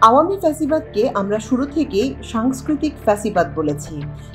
আওয়ামী ফ্যাসিবাদকে আমরা শুরু থেকেই সাংস্কৃতিক ফ্যাসিবাদ বলেছি।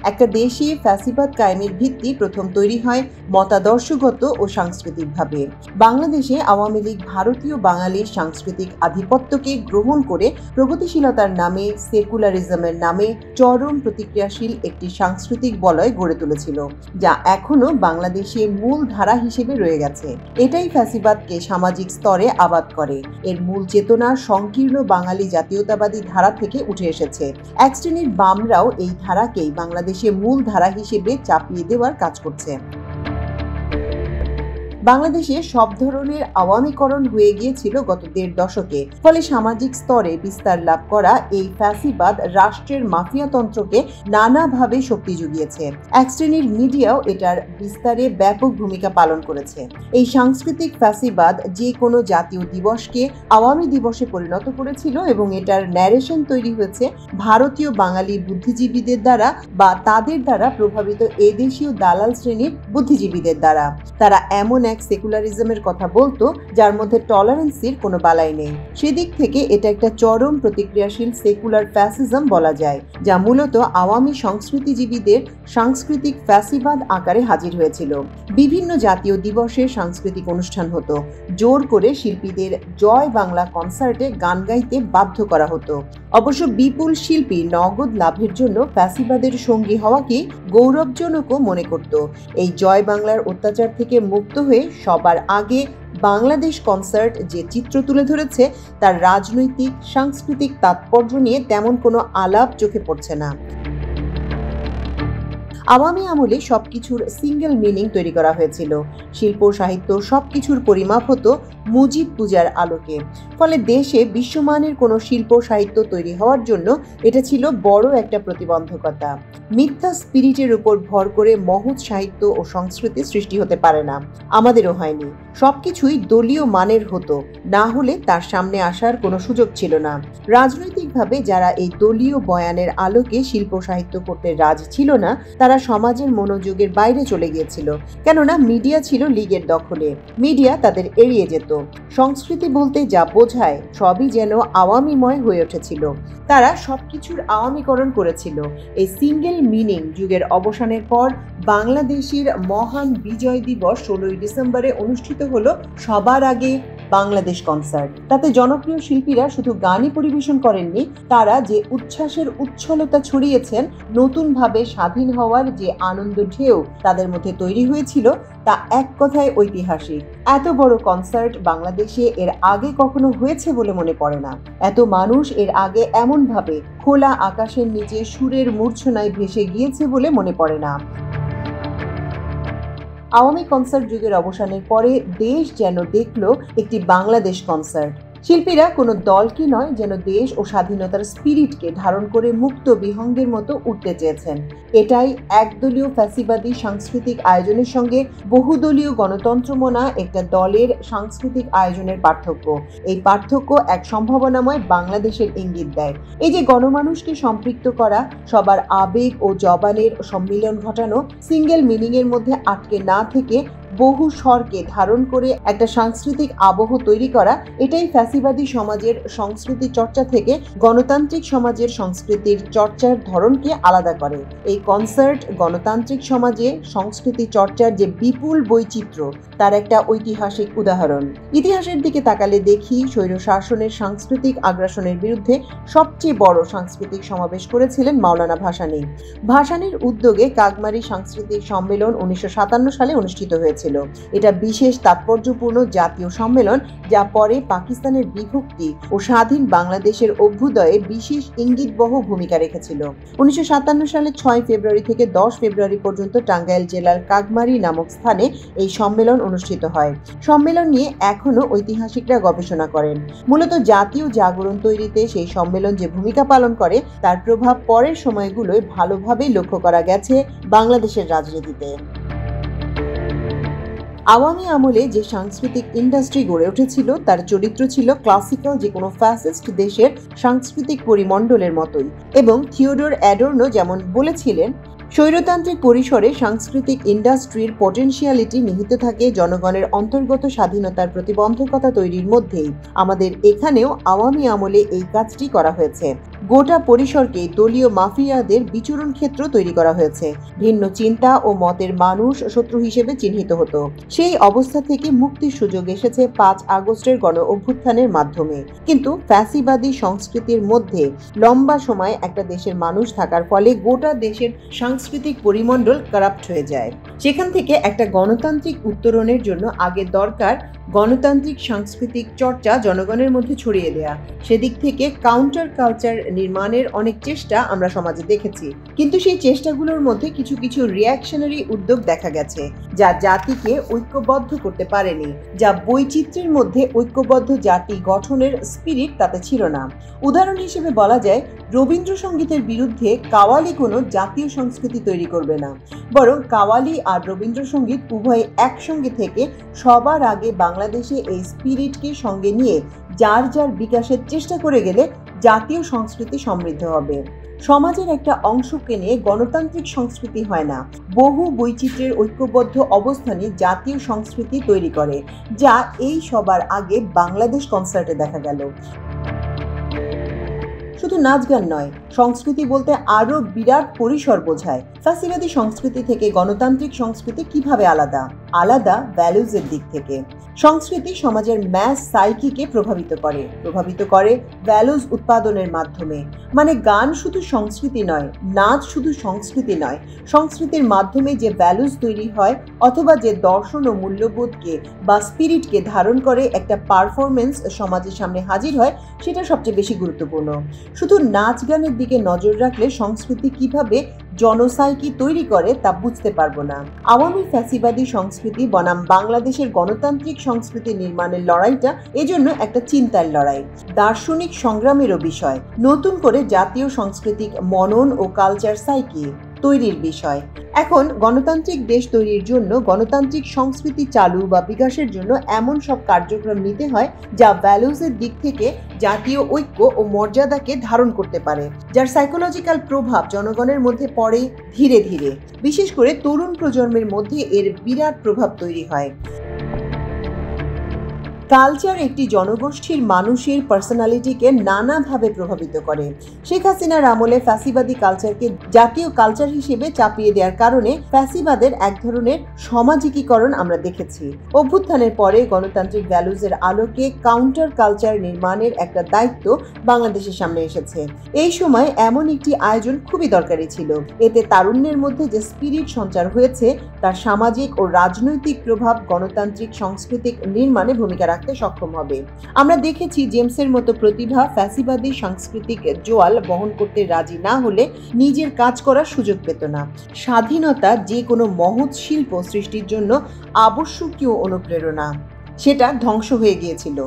একটা দেশে ফ্যাসিবাদ কায়েমের ভিত্তি প্রথম তৈরি হয় মতাদর্শগত ও সাংস্কৃতিকভাবে। বাংলাদেশে আওয়ামী লীগ ভারতীয় বাঙালির সাংস্কৃতিক আধিপত্যকে গ্রহণ করে প্রগতিশীলতার নামে, সেকুলারিজমের নামে চরম প্রতিক্রিয়াশীল একটি সাংস্কৃতিক বলয় গড়ে তুলেছিল, যা এখনো বাংলাদেশে মূল ধারা হিসেবে রয়ে গেছে। এটাই ফ্যাসিবাদকে সামাজিক স্তরে আবাদ করে। এর মূল চেতনা সংকীর্ণ বাঙালি জাতীয়তাবাদী ধারা থেকে উঠে এসেছে। এক শ্রেণীর বামরাও এই ধারাকেই বাংলাদেশে মূল ধারা হিসেবে চাপিয়ে দেওয়ার কাজ করছে। বাংলাদেশে সব ধরনের আওয়ামীকরণ হয়ে গিয়েছিল গত ১.৫ দশকে। ফলে সামাজিক স্তরে বিস্তার লাভ করা এই ফ্যাসিবাদ রাষ্ট্রের মাফিয়াতন্ত্রকে নানাভাবে শক্তি জুগিয়েছে। এক শ্রেণীর মিডিয়াও এটার বিস্তারে ব্যাপক ভূমিকা পালন করেছে। এই সাংস্কৃতিক ফ্যাসিবাদ যে কোনো জাতীয় দিবসকে আওয়ামী দিবসে পরিণত করেছিল এবং এটার ন্যারেশন তৈরি হয়েছে ভারতীয় বাঙালি বুদ্ধিজীবীদের দ্বারা বা তাদের দ্বারা প্রভাবিত এদেশীয় দালাল শ্রেণীর বুদ্ধিজীবীদের দ্বারা। তারা এমন এক সেকুলারিজমের কথা বলতো যার মধ্যে টলারেন্সির কোনো বালাই নেই। সেদিক থেকে এটা একটা চরম প্রতিক্রিয়াশীল সেকুলার ফ্যাসিজম বলা যায়, যা মূলত আওয়ামী সংস্কৃতিজীবীদের সাংস্কৃতিক ফ্যাসিবাদ আকারে হাজির হয়েছিল। বিভিন্ন জাতীয় দিবসে সাংস্কৃতিক অনুষ্ঠান হতো, জোর করে শিল্পীদের জয় বাংলা কনসার্টে গান গাইতে বাধ্য করা হতো। অবশ্য বিপুল শিল্পী নগদ লাভের জন্য ফ্যাসিবাদের সঙ্গী হওয়াকে গৌরবজনকও মনে করত। এই জয় বাংলার অত্যাচার থেকে মুক্ত হয়ে সবার আগে বাংলাদেশ কনসার্ট যে চিত্র তুলে ধরেছে তার রাজনৈতিক সাংস্কৃতিক তাৎপর্য নিয়ে তেমন কোনো আলাপ চোখে পড়ছে না। আওয়ামী আমলে সবকিছুর সিঙ্গেল মিনিং তৈরি করা হয়েছিল। শিল্প সাহিত্য সবকিছুর পরিমাপ হতো মুজিব পূজার আলোকে। ফলে দেশে বিশ্বমানের কোনো শিল্প সাহিত্য তৈরি হওয়ার জন্য এটা ছিল বড় একটা প্রতিবন্ধকতা। মিথ্যা স্পিরিটের উপর ভর করে মহৎ সাহিত্য ও সংস্কৃতি সৃষ্টি হতে পারে না, আমাদেরও হয়নি। সবকিছুই দলীয় মানের হতো, না হলে তার সামনে আসার কোনো সুযোগ ছিল না। রাজনৈতিকভাবে যারা এই দলীয় বয়ানের আলোকে শিল্প সাহিত্য করতে রাজি ছিল না তারা সমাজের মনোযোগের বাইরে চলে গিয়েছিল, কেননা মিডিয়া ছিল লীগের দখলে। মিডিয়া তাদের এড়িয়ে যেত। সংস্কৃতি বলতে যা বোঝায় সবই যেন আওয়ামীময় হয়ে উঠেছিল। তারা সবকিছুর আওয়ামীকরণ করেছিল। এই সিঙ্গেল মিনিং যুগের অবসানের পর বাংলাদেশের মহান বিজয় দিবস ১৬ই ডিসেম্বরে অনুষ্ঠিত হলো সবার আগে বাংলাদেশ কনসার্ট। তাতে জনপ্রিয় শিল্পীরা শুধু গানই পরিবেশন করেননি, তারা যে উচ্ছ্বাসের উচ্ছলতা ছড়িয়েছেন, নতুনভাবে স্বাধীন হওয়ার যে আনন্দ ঢেউ তাদের মধ্যে তৈরি হয়েছিল তা এক কথায় ঐতিহাসিক। এত বড় কনসার্ট বাংলাদেশে এর আগে কখনো হয়েছে বলে মনে পড়ে না। এত মানুষ এর আগে এমনভাবে খোলা আকাশের নিচে সুরের মূর্ছনায় ভেসে গিয়েছে বলে মনে পড়ে না। আওয়ামী কনসার্ট যুগের অবসানের পরে দেশ যেন দেখল একটি বাংলাদেশ কনসার্ট। শিল্পীরা কোনো দলকে নয়, যেন দেশ ও স্বাধীনতার স্পিরিটকে ধারণ করে মুক্ত বিহঙ্গের মতো উঠতে চেয়েছেন। এটাই একদলীয় ফ্যাসিবাদী সাংস্কৃতিক আয়োজনের সঙ্গে বহুদলীয় গণতন্ত্রমনা একটা দলের সাংস্কৃতিক আয়োজনের পার্থক্য। এই পার্থক্য এক সম্ভাবনাময় বাংলাদেশের ইঙ্গিত দেয়। এই যে গণমানুষকে সম্পৃক্ত করা, সবার আবেগ ও জবানের সম্মিলন ঘটানো, সিঙ্গেল মিনিংয়ের মধ্যে আটকে না থেকে বহু স্বরকে ধারণ করে একটা সাংস্কৃতিক আবহ তৈরি করা, এটাই ফ্যাসিবাদী সমাজের সংস্কৃতি চর্চা থেকে গণতান্ত্রিক সমাজের সংস্কৃতির চর্চার ধরনকে আলাদা করে। এই কনসার্ট গণতান্ত্রিক সমাজে সংস্কৃতি চর্চার যে বিপুল বৈচিত্র্য তার একটা ঐতিহাসিক উদাহরণ। ইতিহাসের দিকে তাকালে দেখি স্বৈরশাসনের সাংস্কৃতিক আগ্রাসনের বিরুদ্ধে সবচেয়ে বড় সাংস্কৃতিক সমাবেশ করেছিলেন মাওলানা ভাসানী। ভাসানীর উদ্যোগে কাগমারি সাংস্কৃতিক সম্মেলন ১৯৫৭ সালে অনুষ্ঠিত হয়েছে। এটা বিশেষ তাৎপর্যপূর্ণ জাতীয় সম্মেলন, যা পরে পাকিস্তানের বিভক্তি ও স্বাধীন বাংলাদেশের অভ্যুদয়ে বিশেষ ইঙ্গিতবহ ভূমিকা রেখেছিল। ১৯৫৭ সালের ৬ ফেব্রুয়ারি থেকে ১০ ফেব্রুয়ারি পর্যন্ত টাঙ্গাইল জেলার কাগমারি নামক স্থানে এই সম্মেলন অনুষ্ঠিত হয়। সম্মেলন নিয়ে এখনো ঐতিহাসিকরা গবেষণা করেন। মূলত জাতীয় জাগরণ তৈরিতে সেই সম্মেলন যে ভূমিকা পালন করে তার প্রভাব পরের সময়গুলোয় ভালোভাবেই লক্ষ্য করা গেছে বাংলাদেশের রাজনীতিতে। আওয়ামী আমলে যে সাংস্কৃতিক ইন্ডাস্ট্রি গড়ে উঠেছিল তার চরিত্র ছিল ক্লাসিক্যাল যে কোনো ফ্যাসিস্ট দেশের সাংস্কৃতিক পরিমণ্ডলের মতোই। এবং থিওডোর অ্যাডর্নো যেমন বলেছিলেন, স্বৈরতান্ত্রিক পরিসরে সাংস্কৃতিক ইন্ডাস্ট্রির পটেনশিয়ালিটি নিহিত থাকে জনগণের অন্তর্গত স্বাধীনতার প্রতিবন্ধকতা তৈরির মধ্যেই। আমাদের এখানেও আওয়ামী আমলে এই কাজটি করা হয়েছে। গোটা পরিসরকে দলীয় মাফিয়াদের বিচরণ ক্ষেত্র তৈরি করা হয়েছে। ভিন্ন চিন্তা ও মতের মানুষ শত্রু হিসেবে চিহ্নিত হতো। সেই অবস্থা থেকে মুক্তির সুযোগ এসেছে 5 আগস্টের গণ অভ্যুত্থানের মাধ্যমে। কিন্তু ফ্যাসিবাদী সংস্কৃতির মধ্যে লম্বা সময় একটা দেশের মানুষ থাকার ফলে গোটা দেশের সাংস্কৃতিক পরিমণ্ডল কারাপ্ট হয়ে যায়। সেখান থেকে একটা গণতান্ত্রিক উত্তরণের জন্য আগে দরকার গণতান্ত্রিক সাংস্কৃতিক চর্চা জনগণের মধ্যে ছড়িয়ে দেয়া। সেদিক থেকে কাউন্টার কালচার নির্মাণের অনেক চেষ্টা আমরা সমাজে দেখেছি, কিন্তু সেই চেষ্টাগুলোর মধ্যে কিছু কিছু রিঅ্যাকশনারি উদ্যোগ দেখা গেছে যা জাতিকে ঐক্যবদ্ধ করতে পারেনি, যা বৈচিত্র্যের মধ্যে ঐক্যবদ্ধ জাতি গঠনের স্পিরিট তাতে ছিল না। উদাহরণ হিসেবে বলা যায়, রবীন্দ্রসঙ্গীতের বিরুদ্ধে কাওয়ালি কোনো জাতীয় সংস্কৃতি তৈরি করবে না, বরং কাওয়ালি আর রবীন্দ্রসঙ্গীত উভয় একসঙ্গে থেকে সবার আগে বাংলাদেশে এই স্পিরিটকে সঙ্গে নিয়ে যার যার বিকাশের চেষ্টা করে গেলে জাতীয় সংস্কৃতি সমৃদ্ধ হবে। সমাজের একটা অংশকে নিয়ে গণতান্ত্রিক সংস্কৃতি হয় না, বহু বৈচিত্র্যের ঐক্যবদ্ধ অবস্থানে জাতীয় সংস্কৃতি তৈরি করে, যা এই সবার আগে বাংলাদেশ কনসার্টে দেখা গেল। শুধু নাচ গান নয়, সংস্কৃতি বলতে আরো বিরাট পরিসর বোঝায়। ফ্যাসিবাদী সংস্কৃতি থেকে গণতান্ত্রিক সংস্কৃতি কিভাবে আলাদা? ভ্যালুজের দিক থেকে। সংস্কৃতি সমাজের ম্যাস সাইকিকে প্রভাবিত করে ভ্যালুজ উৎপাদনের মাধ্যমে। মানে গান শুধু সংস্কৃতি নয়, নাচ শুধু সংস্কৃতি নয়, সংস্কৃতির মাধ্যমে যে ভ্যালুজ তৈরি হয় অথবা যে দর্শন ও মূল্যবোধকে বা স্পিরিটকে ধারণ করে একটা পারফরমেন্স সমাজের সামনে হাজির হয়, সেটা সবচেয়ে বেশি গুরুত্বপূর্ণ। শুধু নাচ গানের দিকে নজর রাখলে সংস্কৃতি কিভাবে জনসাইকি তৈরি করে তা বুঝতে পারবো না। আওয়ামী ফ্যাসিবাদী সংস্কৃতি বনাম বাংলাদেশের গণতান্ত্রিক সংস্কৃতি নির্মাণের লড়াইটা এজন্য একটা চিন্তার লড়াই, দার্শনিক সংগ্রামেরও বিষয়, নতুন করে জাতীয় সাংস্কৃতিক মনন ও কালচার সাইকি তৈরির বিষয়। এখন গণতান্ত্রিক দেশ তৈরির জন্য গণতান্ত্রিক সংস্কৃতি চালু বা বিকাশের জন্য এমন সব কার্যক্রম নিতে হয় যা ভ্যালুজের দিক থেকে জাতীয় ঐক্য ও মর্যাদাকে ধারণ করতে পারে, যার সাইকোলজিক্যাল প্রভাব জনগণের মধ্যে পড়ে ধীরে ধীরে। বিশেষ করে তরুণ প্রজন্মের মধ্যে এর বিরাট প্রভাব তৈরি হয়। কালচার একটি জনগোষ্ঠীর মানুষের পার্সোনালিটিকে নানাভাবে প্রভাবিত করে। শেখ হাসিনার আমলে ফ্যাসিবাদী কালচারকে জাতীয় কালচার হিসেবে চাপিয়ে দেওয়ার কারণে ফ্যাসিবাদের এক ধরনের সামাজিকীকরণ আমরা দেখেছি। অভ্যুত্থানের পরে গণতান্ত্রিক ভ্যালুজের আলোকে কাউন্টার কালচার নির্মাণের একটা দায়িত্ব বাংলাদেশের সামনে এসেছে। এই সময় এমন একটি আয়োজন খুবই দরকারি ছিল। এতে তারুণ্যের মধ্যে যে স্পিরিট সঞ্চার হয়েছে তার সামাজিক ও রাজনৈতিক প্রভাব গণতান্ত্রিক সাংস্কৃতিক নির্মাণে ভূমিকা রাখতে সক্ষম হবে। আমরা দেখেছি জেমসের মতো প্রতিভা ফ্যাসিবাদী সাংস্কৃতিক জোয়াল বহন করতে রাজি না হলে নিজের কাজ করার সুযোগ পেত না। স্বাধীনতা যে কোনো মহৎ শিল্প সৃষ্টির জন্য আবশ্যকীয় অনুপ্রেরণা, সেটা ধ্বংস হয়ে গিয়েছিল।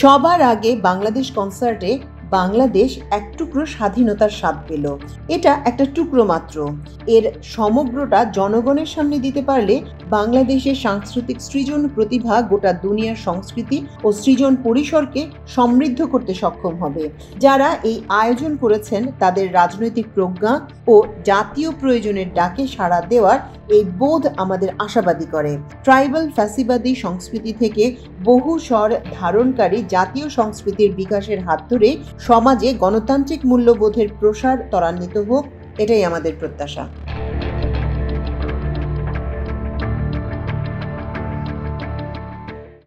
সবার আগে বাংলাদেশ কনসার্টে বাংলাদেশ এক টুকরো স্বাধীনতার স্বাদ পেল। এটা একটা টুকরো মাত্র, এর সমগ্রটা জনগণের সামনে দিতে পারলে বাংলাদেশের সাংস্কৃতিক সৃজন প্রতিভা গোটা দুনিয়ার সংস্কৃতি ও সৃজন পরিসরকে সমৃদ্ধ করতে সক্ষম হবে। যারা এই আয়োজন করেছেন তাদের রাজনৈতিক প্রজ্ঞা ও জাতীয় প্রয়োজনের ডাকে সাড়া দেওয়ার এই বোধ আমাদের আশাবাদী করে। ট্রাইবাল ফ্যাসিবাদী সংস্কৃতি থেকে বহু স্বর ধারণকারী জাতীয় সংস্কৃতির বিকাশের হাত ধরে সমাজে গণতান্ত্রিক মূল্যবোধের প্রসার ত্বরান্বিত হোক, এটাই আমাদের প্রত্যাশা।